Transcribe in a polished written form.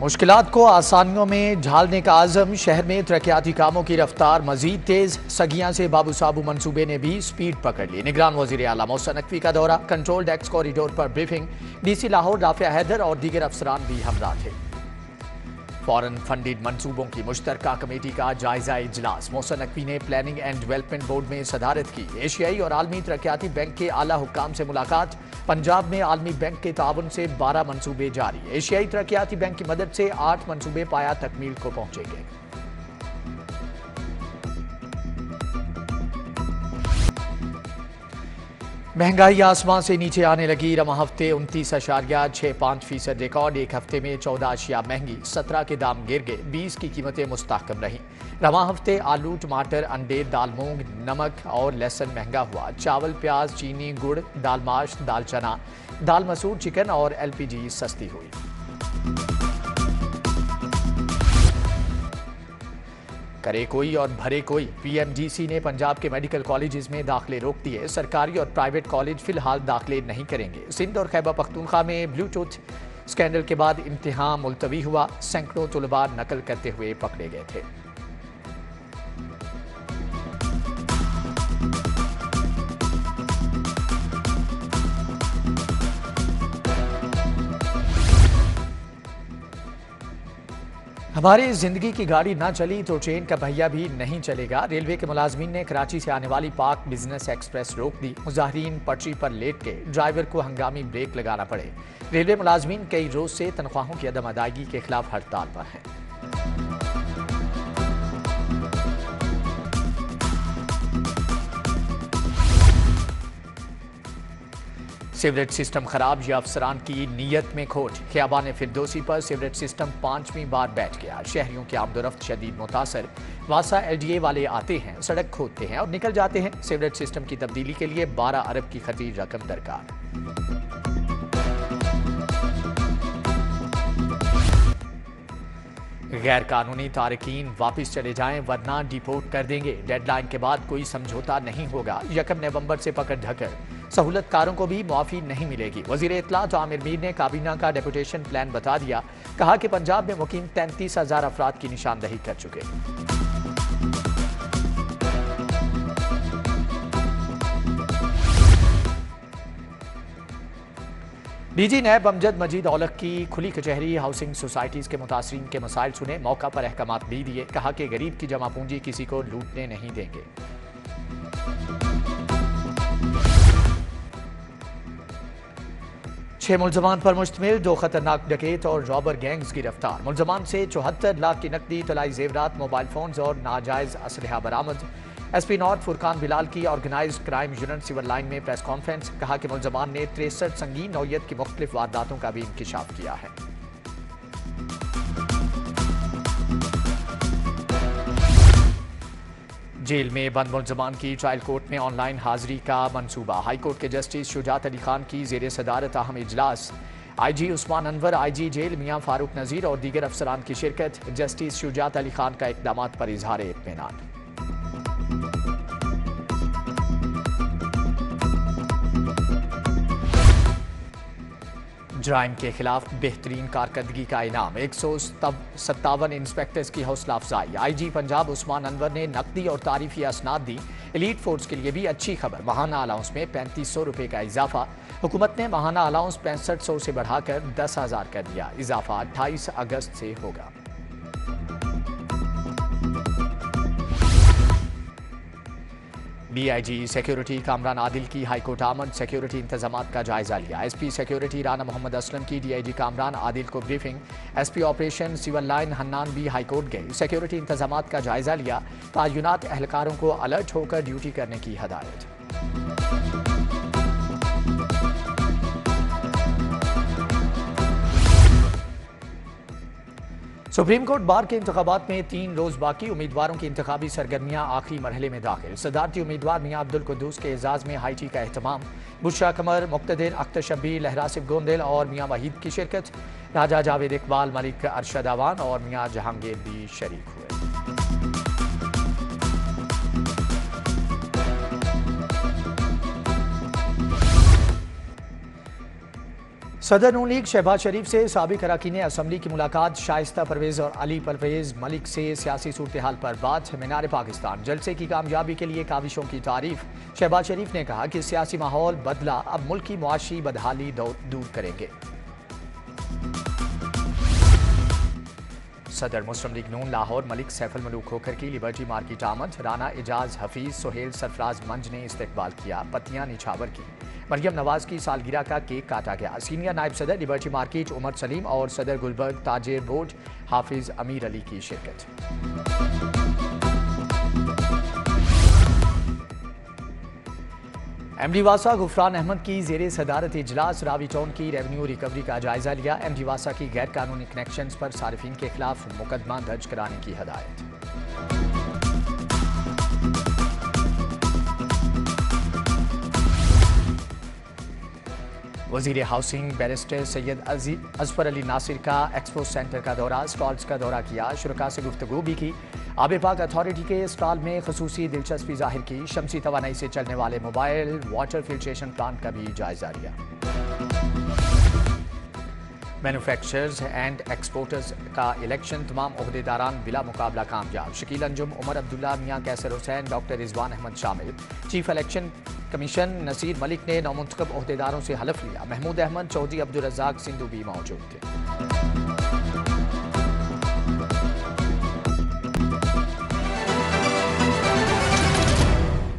मुश्किलात को आसानियों में ढालने का आज़म, शहर में तरक्याती कामों की रफ्तार मजीद तेज। सगियां से बाबू साबू मंसूबे ने भी स्पीड पकड़ ली। निगरान वजीर आला मोहसिन नकवी का दौरा, कंट्रोल डेस्क कॉरिडोर पर ब्रीफिंग। डीसी लाहौर राफिया हैदर और दीगर अफसरान भी हमरा थे। फॉरेन फंडेड मंसूबों की मुश्तरका कमेटी का जायजा इजलास, मोहसिन नकवी ने प्लानिंग एंड डेवलपमेंट बोर्ड में सदारत की। एशियाई और आलमी तरक्याती बैंक के आला हुक्काम से मुलाकात। पंजाब में आलमी बैंक के ताउन से 12 मंसूबे जारी। एशियाई तरक्याती बैंक की मदद से 8 मंसूबे पाया तकमील को पहुंचेंगे। महंगाई आसमान से नीचे आने लगी। रवा हफ्ते 29.65% रिकॉर्ड। एक हफ्ते में 14 अशिया महंगी, 17 के दाम गिर गए, 20 की कीमतें मुस्तहकम रहीं। रवा हफ्ते आलू, टमाटर, अंडे, दाल मूंग, नमक और लहसुन महंगा हुआ। चावल, प्याज, चीनी, गुड़, दाल माश, दाल चना, दाल मसूर, चिकन और LPG सस्ती हुई। करे कोई और भरे कोई, PMDC ने पंजाब के मेडिकल कॉलेजेस में दाखिले रोक दिए। सरकारी और प्राइवेट कॉलेज फिलहाल दाखिले नहीं करेंगे। सिंध और खैबर पख्तूनख्वा में ब्लूटूथ स्कैंडल के बाद इम्तिहान मुलतवी हुआ। सैकड़ों तुलबा नकल करते हुए पकड़े गए थे। हमारी जिंदगी की गाड़ी ना चली तो ट्रेन का पहिया भी नहीं चलेगा। रेलवे के मुलाजमीन ने कराची से आने वाली पाक बिजनेस एक्सप्रेस रोक दी। मुजाहिरीन पटरी पर लेट के ड्राइवर को हंगामी ब्रेक लगाना पड़े। रेलवे मुलाजमीन कई रोज से तनख्वाहों की अदम अदायगी के खिलाफ हड़ताल पर हैं। सीवरेज सिस्टम खराब या अफसरान की नीयत में खोट। खियाबान फिरदौसी पर सीवरेज सिस्टम 5वीं बार बैठ गया। शहरियों की आमदोरफ्त शदीद मुतासर। वासा LDA वाले आते हैं, सड़क खोदते हैं और निकल जाते हैं। सीवरेज सिस्टम की तब्दीली के लिए 12 अरब की खतीर रकम दरकार। गैर कानूनी तारकीन वापस चले जाएं वरना डिपोर्ट कर देंगे। डेडलाइन के बाद कोई समझौता नहीं होगा। 1 नवंबर से पकड़ ढकर सहूलतकारों को भी मुआफी नहीं मिलेगी। वजीर इत्तलात आमिर मीर ने काबीना का डेपुटेशन प्लान बता दिया। कहा कि पंजाब में मुकीम 33,000 अफराद की निशानदही कर चुके। DG नैब अमजद मजीद औलख की खुली कचहरी हाउसिंग सोसाइटीज के मुतासरीन के मसाइल सुने। मौका पर अहकामात भी दिए। कहा कि गरीब की जमा पूंजी किसी को लूटने नहीं देंगे। 6 मुलजमान पर मुश्तमिल 2 खतरनाक डकैत और रॉबर गैंग्स गिरफ्तार। मुलजमान से 74 लाख की नकदी, तलाई जेवरात, मोबाइल फोन्स और नाजायज असलहा बरामद। SP नॉर्थ फुरकान बिलाल की organised crime unit civil line में प्रेस कॉन्फ्रेंस। कहा कि मुलजमान ने 63 संगीन नौयत की मुख्तलिफ वारदातों का भी इंकिशाफ किया है। जेल में बंद मुलजमान की ट्रायल कोर्ट में ऑनलाइन हाजिरी का मंसूबा। हाई कोर्ट के जस्टिस शुजात अली खान की जेर सदारत अहम इजलास। IG Usman Anwar, IG jail Mian Farooq Nazir और दीगर अफसरान की शिरकत। जस्टिस शुजात अली खान का इकदामात पर इजहार इत्मीनान। जराइम के खिलाफ बेहतरीन कारकर्दगी का इनाम। 157 इंस्पेक्टर्स की हौसला अफजाई। IG पंजाब उस्मान अनवर ने नकदी और तारीफी असनाद दी। एलीट फोर्स के लिए भी अच्छी खबर। माहाना अलाउंस में 3500 रुपये का इजाफा। हुकूमत ने माहाना अलाउंस 6500 से बढ़ाकर 10,000 कर दिया। इजाफा 28 अगस्त से होगा। DIG सिक्योरिटी कामरान आदिल की हाईकोर्ट आमद। सिक्योरिटी इंतजामात का जायजा लिया। SP सिक्योरिटी राना मोहम्मद असलम की DIG कामरान आदिल को briefing. SP operation civil line Hannan भी हाईकोर्ट गए। सिक्योरिटी इंतजामात का जायजा लिया। तायुनात एहलकारों को अलर्ट होकर ड्यूटी करने की हदायत। सुप्रीम कोर्ट बार के इंतखाबात में 3 रोज बाकी। उम्मीदवारों की इंतखाबी सरगर्मियां आखिरी मरहले में दाखिल। सदारती उम्मीदवार मियां अब्दुल कुद्दूस के एजाज में हाई टी का एहतमाम। बुशरा कमर, मुक्तदिर, अख्तर शब्बीर, लहरासिफ गोंदेल और मियां वहीद की शिरकत। राजा जावेद इकबाल, मलिक अरशद अवान और मियां जहांगीर भी शरीक हुए। सदर नून लीग शहबाज शरीफ से साबिक अरकान असम्बली की मुलाकात। शाइस्ता परवेज और अली परवेज मलिक से सियासी सूरत हाल पर बात। मीनार पाकिस्तान जलसे की कामयाबी के लिए काविशों की तारीफ। शहबाज शरीफ ने कहा कि सियासी माहौल बदला, अब मुल्क की मुआशी बदहाली दूर करेंगे। सदर मुस्लिम लीग नून लाहौर मलिक सैफुल मलूक खोखर की लिबर्टी मार्केट आमद। राना एजाज हफीज सुहेल सरफराज मंज ने इस्तकबाल किया। पत्तियां निछावर की। मरियम नवाज की सालगिरह का केक काटा गया। सीनियर नायब सदर लिबर्टी मार्केट उमर सलीम और सदर गुलबर्ग ताजिर बोर्ड हाफिज अमीर अली की शिरकत। एमडी वासा गुफरान अहमद की जेर सदारत इजलास। रावी टाउन की रेवेन्यू रिकवरी का जायजा लिया। एमडी वासा की गैर कानूनी कनेक्शंस पर सार्फिन के खिलाफ मुकदमा दर्ज कराने की हदायत। वजीर हाउसिंग बैरिस्टर सैयद अजफर अली नासिर का एक्सपो सेंटर का दौरा, स्टॉल्स का दौरा किया। शुरका से गुफ्तगू भी की। आब पाक अथॉरिटी के स्टॉल में खसूसी दिलचस्पी जाहिर की। शमसी तवानाई से चलने वाले मोबाइल वाटर फिल्ट्रेशन प्लांट का भी जायजा लिया। मैन्युफैक्चरर्स एंड एक्सपोर्टर्स का इलेक्शन, तमाम ओहदेदारान बिला मुकाबला कामयाब। शकील अंजुम, उमर अब्दुल्ला, मियां कैसर हुसैन, डॉक्टर रिजवान अहमद शामिल। Chief election commission Naseer Malik ने नौमुंतखब ओहदेदारों से हलफ लिया। महमूद अहमद, चौधरी अब्दुल रज़ाक सिंधु भी मौजूद थे।